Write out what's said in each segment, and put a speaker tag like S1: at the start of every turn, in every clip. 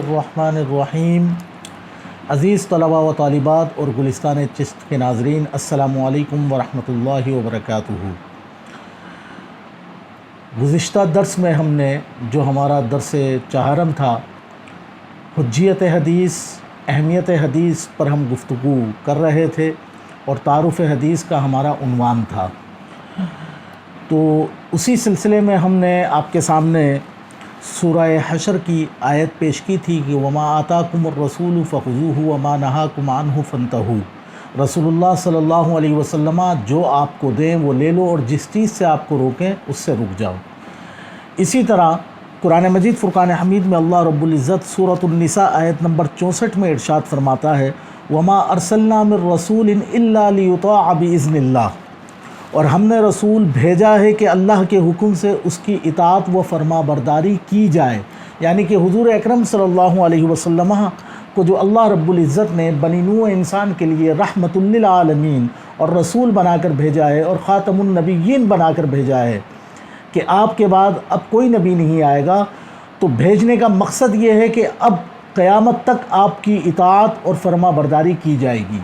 S1: बिस्मिल्लाहिर्रहमानिर्रहीम। अज़ीज़ तलबा व तालिबात और गुलिस्तान चिश्त के नाज़रीन, अस्सलामु अलैकुम वरहमतुल्लाहि वबरकातुहू। गुज़िश्ता दर्स में हमने जो हमारा दर्स चहारम था, हुज्जियत हदीस, अहमियत हदीस पर हम गुफ्तगू कर रहे थे और तारुफ़ हदीस का हमारा उन्वान था। तो उसी सिलसिले में हमने आपके सामने सूरह हशर की आयत पेश की थी कि वमा आताकुमुर रसूलु फ़ख़ुज़ूहु वमा नहाकुम अन्हु फ़ंतहू। रसूलुल्लाह सल्लल्लाहु अलैहि वसल्लम जो आपको दें वो ले लो और जिस चीज़ से आपको रोकें उससे रुक जाओ। इसी तरह कुरान मजीद फ़ुरक़ान हमीद में अल्लाह रब्बुल इज़्ज़त सूरतुन निसा आयत नंबर 64 में इरशाद फरमाता है, वमा अरसलना मिर रसूलिन इल्ला लियुताअ बिइज़्निल्लाह, और हमने रसूल भेजा है कि अल्लाह के हुक्म से उसकी इताअत व फरमा बरदारी की जाए। यानी कि हुज़ूर अकरम सल्लल्लाहु अलैहि वसल्लम को जो अल्लाह रब्बुल इज़्ज़त ने बनी नूअ इंसान के लिए रहमतुल लिल आलमीन और रसूल बनाकर भेजा है और ख़ातमुन नबिय्यीन बनाकर भेजा है कि आपके बाद अब कोई नबी नहीं आएगा। तो भेजने का मकसद ये है कि अब क़यामत तक आपकी इताअत और फरमा बरदारी की जाएगी।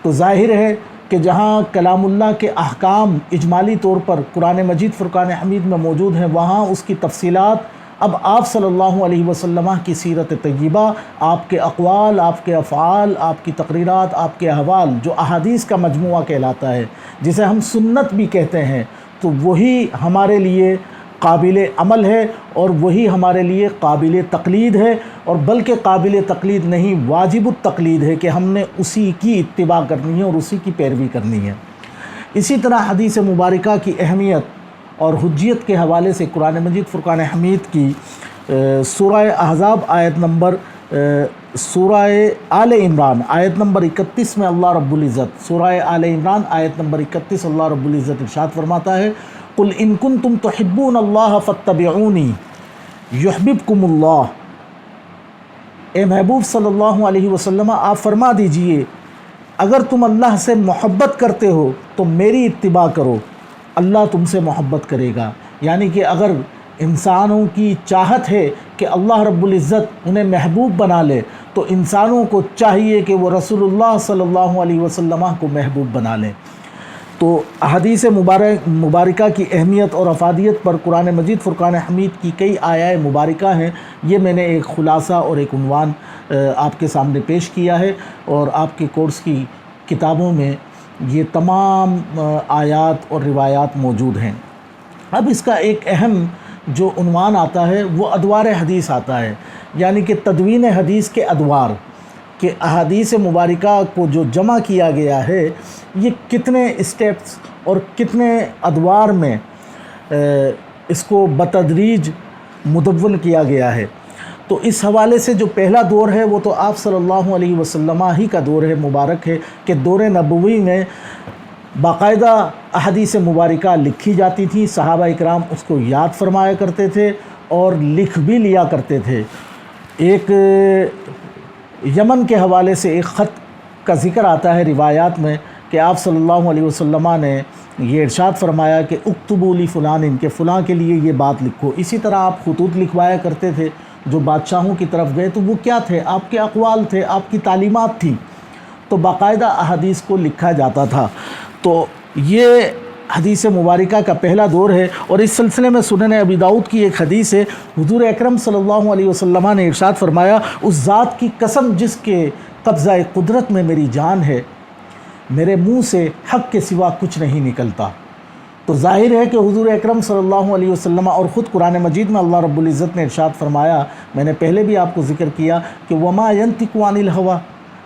S1: तो ज़ाहिर है कि जहाँ कलामुल्लाह के अहकाम इजमाली तौर पर कुरान मजीद फ़ुरक़ान हमीद में मौजूद हैं, वहाँ उसकी तफसीलात अब आप सल्लल्लाहु अलैहि वसल्लम की सीरत तय्यबा, आपके अक़वाल, आपके अफ़आल, आपकी तक़रीरात, आपके अहवाल, जो अहादीस का मजमुआ कहलाता है, जिसे हम सुन्नत भी कहते हैं, तो वही हमारे लिए काबिल अमल है और वही हमारे लिए काबिल तक़लीद है। और बल्कि काबिल तक़लीद नहीं, वाजिबुत तक़लीद है कि हमने उसी की इत्तिबा करनी है और उसी की पैरवी करनी है। इसी तरह हदीस मुबारका की अहमियत और हुज्जियत के हवाले से कुरान मजीद फ़ुरक़ान हमीद की सूरह अहज़ाब आयत नंबर सूरह आले इमरान आयत नंबर 31 में अल्लाह रब्बुल इज़्ज़त, सूरह आले इमरान आयत नंबर 31 अल्लाह रब्बुल इज़्ज़त इरशाद फरमाता है, कुल इन कुंतुम तुहिब्बूनल्लाह फत्तबिऊनी युहब्बिबकुमुल्लाह। ए महबूब सल्लल्लाहु अलैहि वसल्लम, आप फरमा दीजिए अगर तुम अल्लाह से मोहब्बत करते हो तो मेरी इत्तिबा करो, अल्लाह तुमसे मोहब्बत करेगा। यानी कि अगर इंसानों की चाहत है कि अल्लाह रब्बुल इज़्ज़त उन्हें महबूब बना ले, तो इंसानों को चाहिए कि वो रसूलुल्लाह सल्लल्लाहु अलैहि वसल्लम को महबूब बना लें। तो हदीस मुबारका की अहमियत और अफादियत पर कुरान मजीद फ़ुरक़ान हमीद की कई आयाए मुबारका हैं। ये मैंने एक ख़ुलासा और एक उन्वान आपके सामने पेश किया है और आपके कोर्स की किताबों में ये तमाम आयात और रिवायात मौजूद हैं। अब इसका एक अहम जो उन्वान आता है वो अदवार हदीस आता है, यानी कि तदवीन हदीस के अदवार कि अहादीस मुबारका को जो जमा किया गया है ये कितने स्टेप्स और कितने अदवार में इसको बतदरीज मुदव्वन किया गया है। तो इस हवाले से जो पहला दौर है वो तो आप सल्लल्लाहु अलैहि वसल्लम ही का दौर है, मुबारक है कि दौर नबवी में बाकायदा अहादीस मुबारका लिखी जाती थी, सहाबा इकराम उसको याद फरमाया करते थे और लिख भी लिया करते थे। एक यमन के हवाले से एक ख़त का ज़िक्र आता है रिवायात में कि आप सल्लल्लाहु अलैहि वसल्लम ने ये इरशाद फरमाया कि उक्तुबू ली फ़ुलान, इनके फ़ुलां के लिए ये बात लिखो। इसी तरह आप ख़ुतूत लिखवाया करते थे जो बादशाहों की तरफ गए, तो वो क्या थे, आपके अक़वाल थे, आपकी तालीमात थी, तो बाकायदा अहादीस को लिखा जाता था। तो ये हदीस मुबारका का पहला दौर है। और इस सिलसिले में सुनन अबी दाऊद की एक हदीस है, हुज़ूर अकरम सल्लल्लाहु अलैहि वसल्लम ने इरशाद फरमाया, उस ज़ात की कसम जिसके कब्ज़ा कुदरत में मेरी जान है, मेरे मुँह से हक़ के सिवा कुछ नहीं निकलता। तो ज़ाहिर है कि हुज़ूर अकरम सल्लल्लाहु अलैहि वसल्लम और ख़ुद कुरान मजीद में अल्लाह रब्बुल इज़्ज़त ने इरशाद फरमाया, मैंने पहले भी आपको ज़िक्र किया कि वमा यंतिकु अनिल हवा,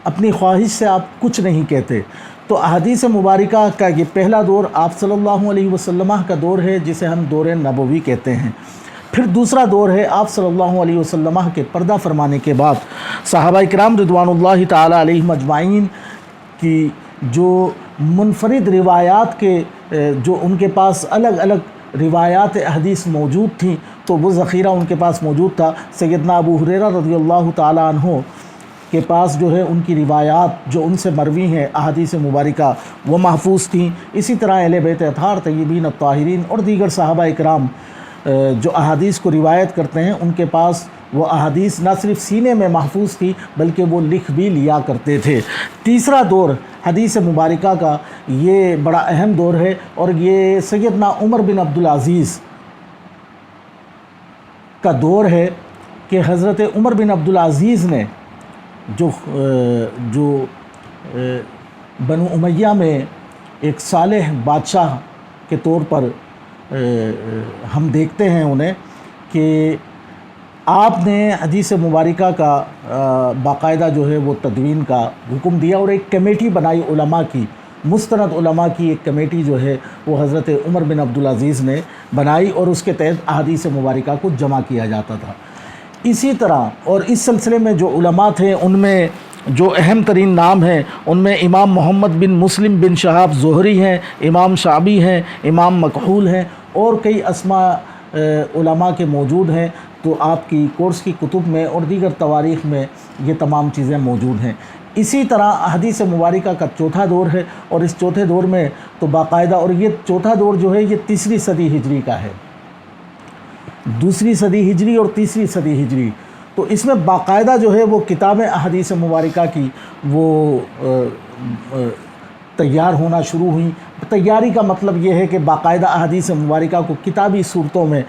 S1: अपनी ख्वाहिश से आप कुछ नहीं कहते। तो अहादीस मुबारका का ये पहला दौर आप सल्लल्लाहु अलैहि वसल्लम का दौर है, जिसे हम दौर नबवी कहते हैं। फिर दूसरा दौर है आप सल्लल्लाहु अलैहि वसल्लम के पर्दा फरमाने के बाद सहाबा इकराम रिदवानुल्लाहि ताला अलैहिम अजमाइन की जो मुनफरिद रिवायात के जो उनके पास अलग अलग रिवायात हदीस मौजूद थी, तो वो ज़ख़ीरा उनके पास मौजूद था। सैयदना अबू हुरैरा रज़ियल्लाहु ताला अन्हु के पास जो है उनकी रिवायात जो उनसे मरवी हैं अहादीस मुबारका वो महफूज थी। इसी तरह अहले बैत अतहार तय्यबीन अत्ताहिरीन और दीगर सहाबा इकराम जो अहादीस को रिवायत करते हैं उनके पास وہ احادیث نہ صرف سینے میں محفوظ تھی بلکہ وہ لکھ بھی لیا کرتے تھے۔ تیسرا دور حدیث مبارکہ کا یہ بڑا اہم دور ہے، اور یہ سیدنا عمر بن عبدالعزیز کا دور ہے کہ حضرت عمر بن عبدالعزیز نے جو بنو امیہ میں ایک صالح بادشاہ کے طور پر ہم دیکھتے ہیں انہیں، کہ آپ نے حدیث مبارکہ کا باقاعدہ جو ہے وہ تدوین کا حکم دیا، اور ایک کمیٹی بنائی علماء کی، مستند علماء کی ایک کمیٹی جو ہے وہ حضرت عمر بن عبدالعزیز نے بنائی، اور اس کے تحت احادیث مبارکہ کو جمع کیا جاتا تھا۔ اسی طرح اور اس سلسلے میں جو علماء تھے ان میں جو اہم ترین نام ہیں ان میں امام محمد بن مسلم بن شہاب زہری ہیں، امام شعبی ہیں، امام مکحول ہیں، اور کئی اسماء علماء کے موجود ہیں۔ تو آپ کی کورس کی کتب میں اور دیگر تواریخ میں یہ تمام چیزیں موجود ہیں۔ اسی طرح حدیث مبارکہ کا چوتھا دور ہے، اور اس چوتھے دور میں تو باقاعدہ، اور یہ چوتھا دور جو ہے یہ تیسری صدی ہجری کا ہے، دوسری صدی ہجری اور تیسری صدی ہجری۔ تو اس میں باقاعدہ جو ہے وہ کتابیں احادیث مبارکہ کی وہ تیار ہونا شروع ہوئیں۔ تیاری کا مطلب یہ ہے کہ باقاعدہ احادیث مبارکہ کو کتابی صورتوں میں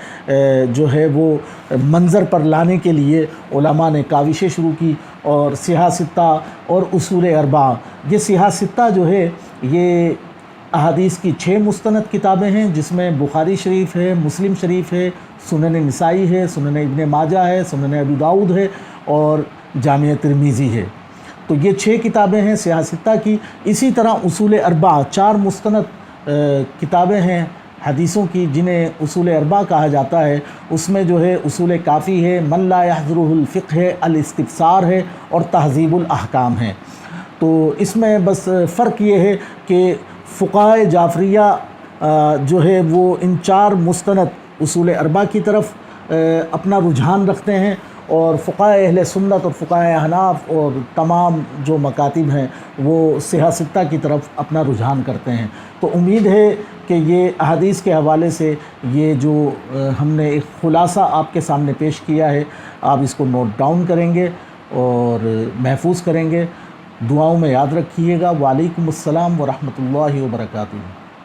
S1: جو ہے وہ منظر پر لانے کے لیے علماء نے کاوشیں شروع کی، اور صحاح ستہ اور اصول اربعہ، یہ صحاح ستہ جو ہے یہ احادیث کی 6 مستند کتابیں ہیں، جس میں بخاری شریف ہے، مسلم شریف ہے، سنن نسائی ہے، سنن ابن ماجہ ہے، سنن ابی داؤد ہے، اور جامع ترمذی ہے۔ تو یہ 6 کتابیں ہیں صحاح ستہ کی۔ اسی طرح اصول اربعہ 4 مستند کتابیں ہیں حدیثوں کی، جنہیں اصول اربعہ کہا جاتا ہے۔ اس میں جو ہے اصول کافی ہے، من لا یحضرہ الفقہ ہے، الاستبصار ہے، اور تہذیب الاحکام ہے۔ تو اس میں بس فرق یہ ہے کہ فقہائے جعفریہ جو ہے وہ ان 4 مستند اصول اربعہ کی طرف اپنا رجحان رکھتے ہیں، اور فقہائے اہل سنت اور فقہائے احناف اور تمام جو مکاتب ہیں وہ صحاح ستہ کی طرف اپنا رجحان کرتے ہیں۔ تو امید ہے کہ یہ احادیث کے حوالے سے یہ جو ہم نے ایک خلاصہ آپ کے سامنے پیش کیا ہے، آپ اس کو نوٹ ڈاؤن کریں گے اور محفوظ کریں گے۔ دعاؤں میں یاد رکھیے گا۔ وعلیکم السلام ورحمۃ اللہ وبرکاتہ۔